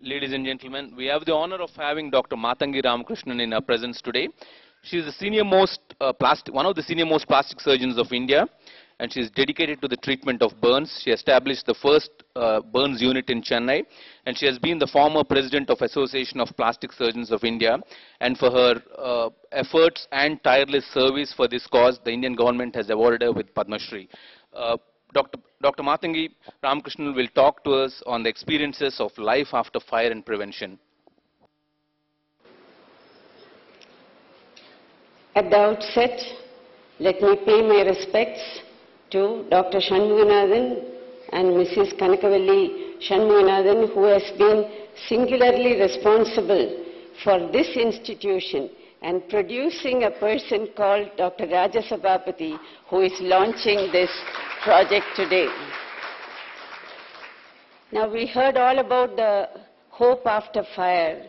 Ladies and gentlemen, we have the honor of having Dr. Mathangi Ramakrishna in our presence today. She is the one of the senior most plastic surgeons of India, and she is dedicated to the treatment of burns. She established the first burns unit in Chennai, and she has been the former president of Association of Plastic Surgeons of India. And for her efforts and tireless service for this cause, the Indian government has awarded her with Padma Shri. Dr. Mathangi Ramakrishna will talk to us on the experiences of life after fire and prevention. At the outset, let me pay my respects to Dr. Shanmuganathan and Mrs. Kanakavalli Shanmuganathan, who has been singularly responsible for this institution and producing a person called Dr. Raja Sabapathy, who is launching this project today. Now, we heard all about the hope after fire.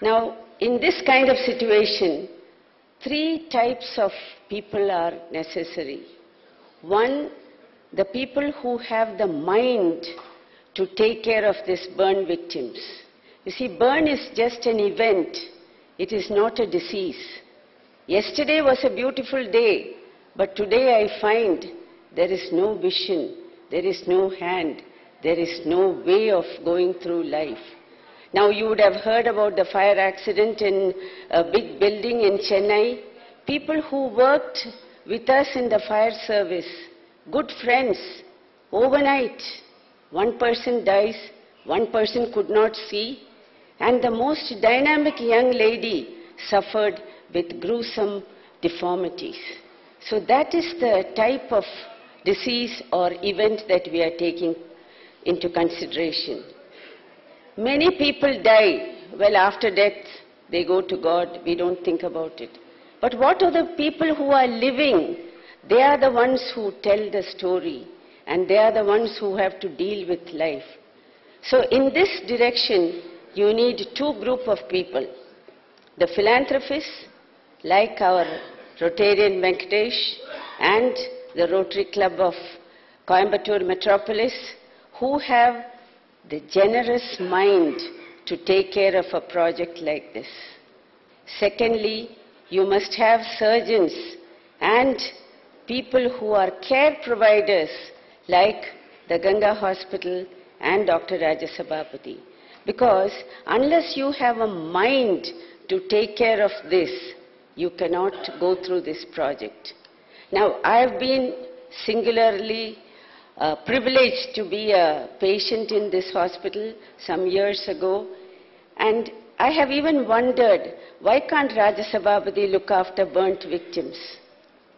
Now, in this kind of situation, three types of people are necessary. One, the people who have the mind to take care of these burn victims. You see, burn is just an event. It is not a disease. Yesterday was a beautiful day, but today I find there is no vision, there is no hand, there is no way of going through life. Now, you would have heard about the fire accident in a big building in Chennai. People who worked with us in the fire service, good friends, overnight, one person dies, one person could not see, and the most dynamic young lady suffered with gruesome deformities. So that is the type of disease or event that we are taking into consideration. Many people die. Well, after death, they go to God. We don't think about it. But what are the people who are living? They are the ones who tell the story, and they are the ones who have to deal with life. So in this direction, you need two groups of people. The philanthropists, like our Rotarian Venkatesh and the Rotary Club of Coimbatore Metropolis, who have the generous mind to take care of a project like this. Secondly, you must have surgeons and people who are care providers like the Ganga Hospital and Dr. Raja Sabapathy. Because unless you have a mind to take care of this, you cannot go through this project. Now, I have been singularly privileged to be a patient in this hospital some years ago, and I have even wondered, why can't Raja Sabapathy look after burnt victims?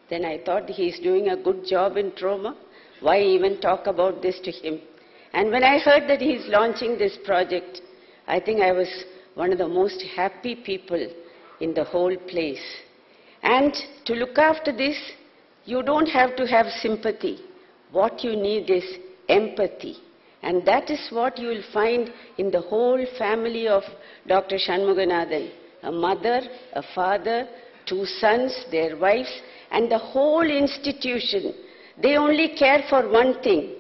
Then I thought, he's doing a good job in trauma. Why even talk about this to him? And when I heard that he's launching this project, I think I was one of the most happy people in the whole place. And to look after this, you don't have to have sympathy. What you need is empathy. And that is what you will find in the whole family of Dr. Shanmuganathan. A mother, a father, two sons, their wives, and the whole institution. They only care for one thing,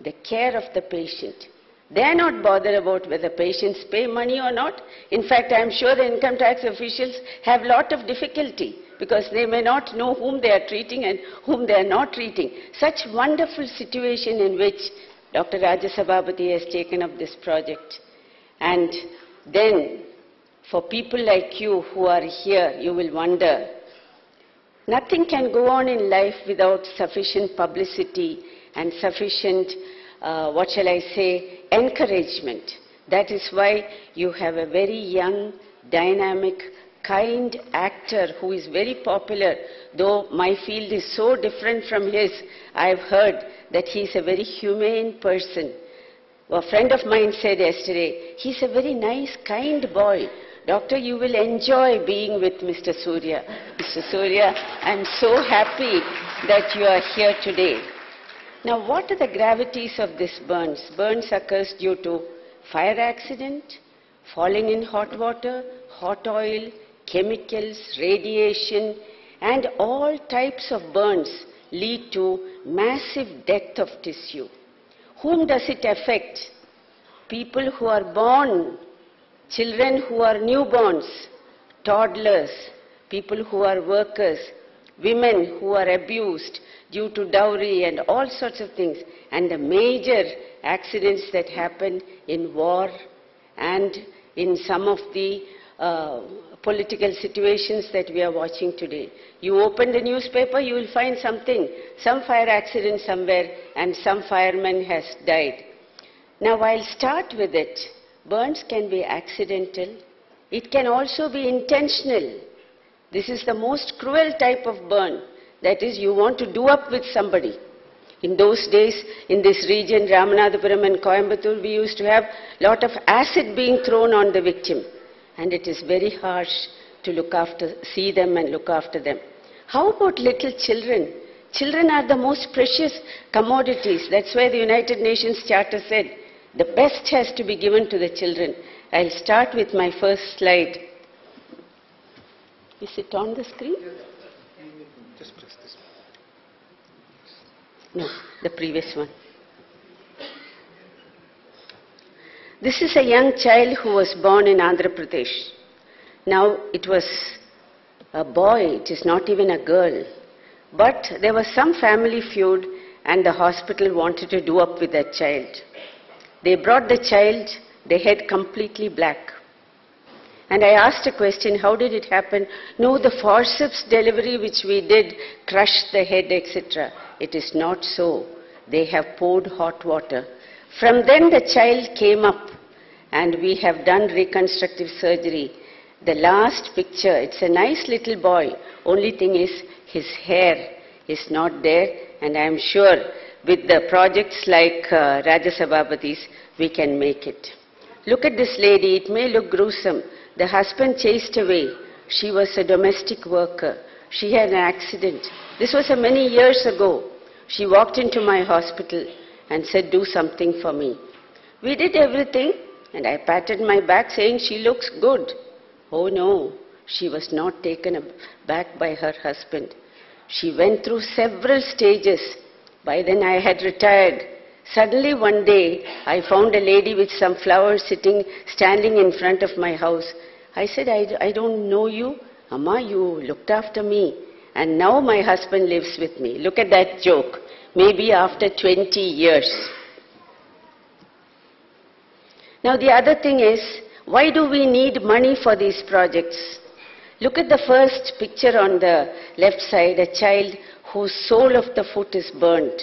the care of the patient. They are not bothered about whether patients pay money or not. In fact, I am sure the income tax officials have a lot of difficulty because they may not know whom they are treating and whom they are not treating. Such wonderful situation in which Dr. Raja Sabapathy has taken up this project. And then, for people like you who are here, you will wonder, nothing can go on in life without sufficient publicity and sufficient, encouragement. That is why you have a very young, dynamic, kind actor who is very popular. Though my field is so different from his, I've heard that he's a very humane person. A friend of mine said yesterday, he's a very nice, kind boy. Doctor, you will enjoy being with Mr. Surya. Mr. Surya, I'm so happy that you are here today. Now, what are the gravities of these burns? Burns occurs due to fire accident, falling in hot water, hot oil, chemicals, radiation, and all types of burns lead to massive death of tissue. Whom does it affect? People who are born children who are newborns, toddlers, people who are workers, women who are abused due to dowry and all sorts of things, and the major accidents that happen in war and in some of the political situations that we are watching today. You open the newspaper, you will find something, some fire accident somewhere, and some fireman has died. Now I'll start with it. Burns can be accidental. It can also be intentional. This is the most cruel type of burn. That is, you want to do up with somebody. In those days, in this region, Ramanathapuram and Coimbatore, we used to have a lot of acid being thrown on the victim. And it is very harsh to see them and look after them. How about little children? Children are the most precious commodities. That's why the United Nations Charter said, the best has to be given to the children. I'll start with my first slide. Is it on the screen? Just press this one. No, the previous one. This is a young child who was born in Andhra Pradesh. Now, it was a boy, it is not even a girl. But there was some family feud and the hospital wanted to do up with that child. They brought the child, the head completely black. And I asked a question, how did it happen? No, the forceps delivery which we did crushed the head, etc. It is not so. They have poured hot water. From then the child came up and we have done reconstructive surgery. The last picture, it's a nice little boy. Only thing is his hair is not there, and I am sure with the projects like Rajya Sabhapati's, we can make it. Look at this lady, it may look gruesome. The husband chased away. She was a domestic worker. She had an accident. This was many years ago. She walked into my hospital and said, do something for me. We did everything, and I patted my back saying, she looks good. Oh no, she was not taken aback by her husband. She went through several stages. By then I had retired. Suddenly one day, I found a lady with some flowers standing in front of my house. I said, I don't know you. Amma, you looked after me. And now my husband lives with me. Look at that joke. Maybe after 20 years. Now the other thing is, why do we need money for these projects? Look at the first picture on the left side, a child whose sole of the foot is burnt.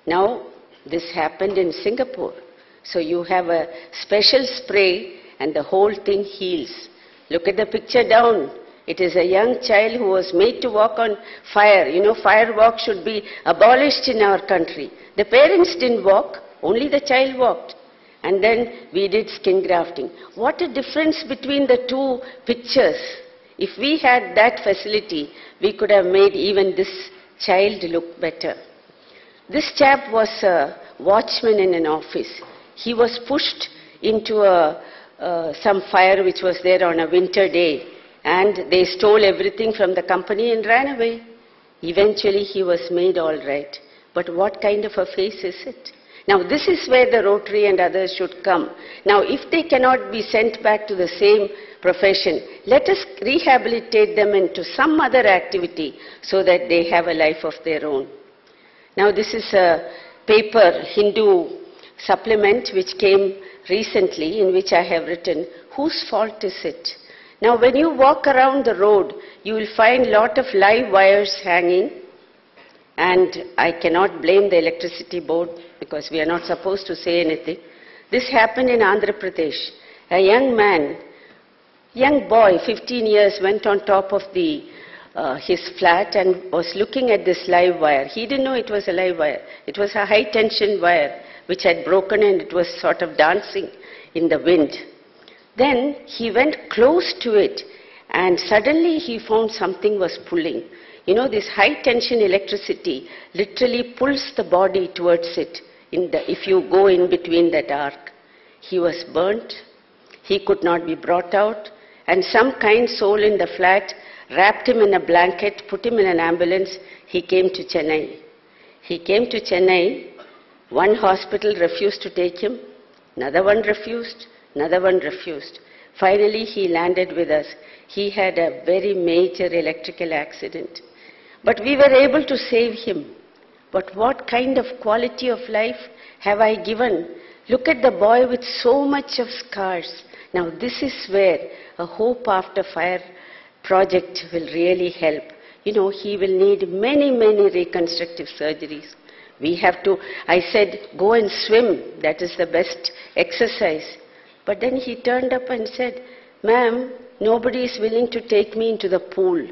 Now, this happened in Singapore. So you have a special spray and the whole thing heals. Look at the picture down. It is a young child who was made to walk on fire. You know, fire walk should be abolished in our country. The parents didn't walk, only the child walked. And then we did skin grafting. What a difference between the two pictures. If we had that facility, we could have made even this child look better. This chap was a watchman in an office. He was pushed into some fire which was there on a winter day, and they stole everything from the company and ran away. Eventually he was made all right. But what kind of a face is it? Now this is where the Rotary and others should come. Now if they cannot be sent back to the same profession, let us rehabilitate them into some other activity so that they have a life of their own. Now this is a paper, Hindu supplement, which came recently, in which I have written, whose fault is it? Now when you walk around the road, you will find a lot of live wires hanging, and I cannot blame the electricity board because we are not supposed to say anything. This happened in Andhra Pradesh. A young man, young boy, 15 years, went on top of his flat and was looking at this live wire. He didn't know it was a live wire. It was a high tension wire which had broken and it was sort of dancing in the wind. Then he went close to it and suddenly he found something was pulling. You know, this high tension electricity literally pulls the body towards it if you go in between that arc. He was burnt. He could not be brought out, and some kind soul in the flat wrapped him in a blanket, put him in an ambulance. He came to Chennai. He came to Chennai. One hospital refused to take him. Another one refused. Another one refused. Finally, he landed with us. He had a very major electrical accident. But we were able to save him. But what kind of quality of life have I given? Look at the boy with so much of scars. Now this is where a Hope After Fire project will really help. You know, he will need many, many reconstructive surgeries. We have to, I said, go and swim. That is the best exercise. But then he turned up and said, "Ma'am, nobody is willing to take me into the pool."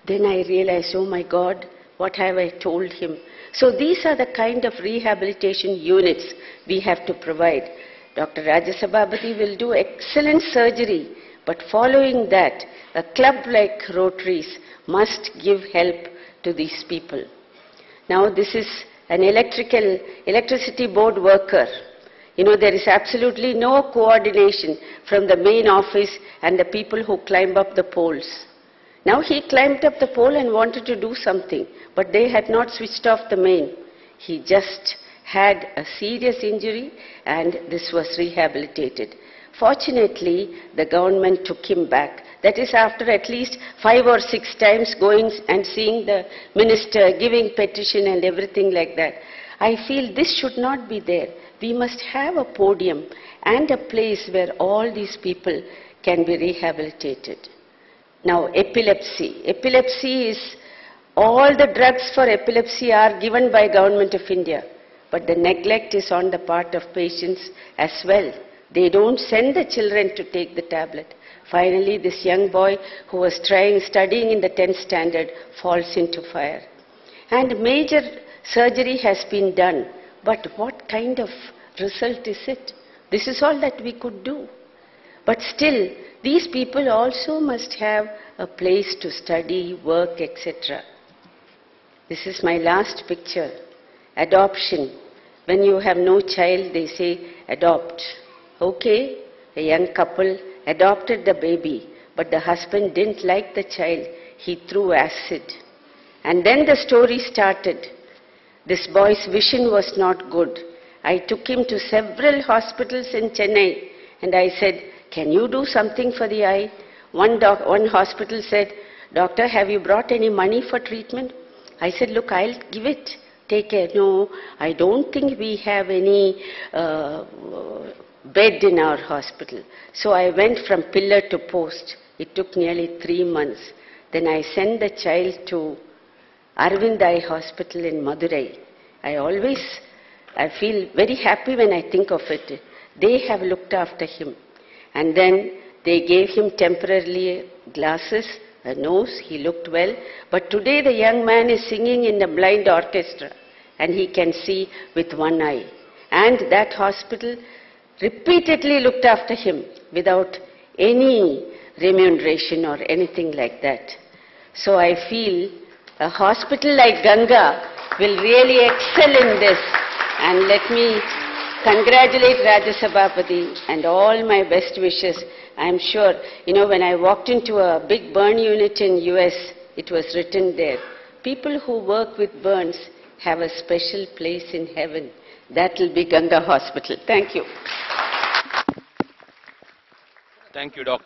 Then I realized, oh my God, what have I told him? So these are the kind of rehabilitation units we have to provide. Dr. Rajasabhabati will do excellent surgery, but following that, a club like Rotaries must give help to these people. Now this is an electricity board worker. You know, there is absolutely no coordination from the main office and the people who climb up the poles. Now he climbed up the pole and wanted to do something, but they had not switched off the main. He just had a serious injury and this was rehabilitated. Fortunately, the government took him back. That is after at least 5 or 6 times going and seeing the minister, giving petition and everything like that. I feel this should not be there. We must have a podium and a place where all these people can be rehabilitated. Now, epilepsy. Epilepsy is, all the drugs for epilepsy are given by Government of India, but the neglect is on the part of patients as well. They don't send the children to take the tablet. Finally, this young boy who was studying in the 10th standard falls into fire. And major surgery has been done, but what kind of result is it? This is all that we could do. But still, these people also must have a place to study, work, etc. This is my last picture. Adoption. When you have no child, they say, adopt. Okay, a young couple adopted the baby, but the husband didn't like the child. He threw acid. And then the story started. This boy's vision was not good. I took him to several hospitals in Chennai and I said, "Can you do something for the eye?" One hospital said, "Doctor, have you brought any money for treatment?" I said, "Look, I'll give it. Take care." "No, I don't think we have any bed in our hospital." So I went from pillar to post. It took nearly 3 months. Then I sent the child to Arvind Eye Hospital in Madurai. I feel very happy when I think of it. They have looked after him. And then they gave him temporarily glasses, a nose, he looked well. But today the young man is singing in the blind orchestra and he can see with one eye. And that hospital repeatedly looked after him without any remuneration or anything like that. So I feel a hospital like Ganga will really excel in this. And let me congratulate Rajasabhabati and all my best wishes. I'm sure, you know, when I walked into a big burn unit in US, it was written there, people who work with burns have a special place in heaven. That will be Ganga Hospital. Thank you. Thank you, Dr.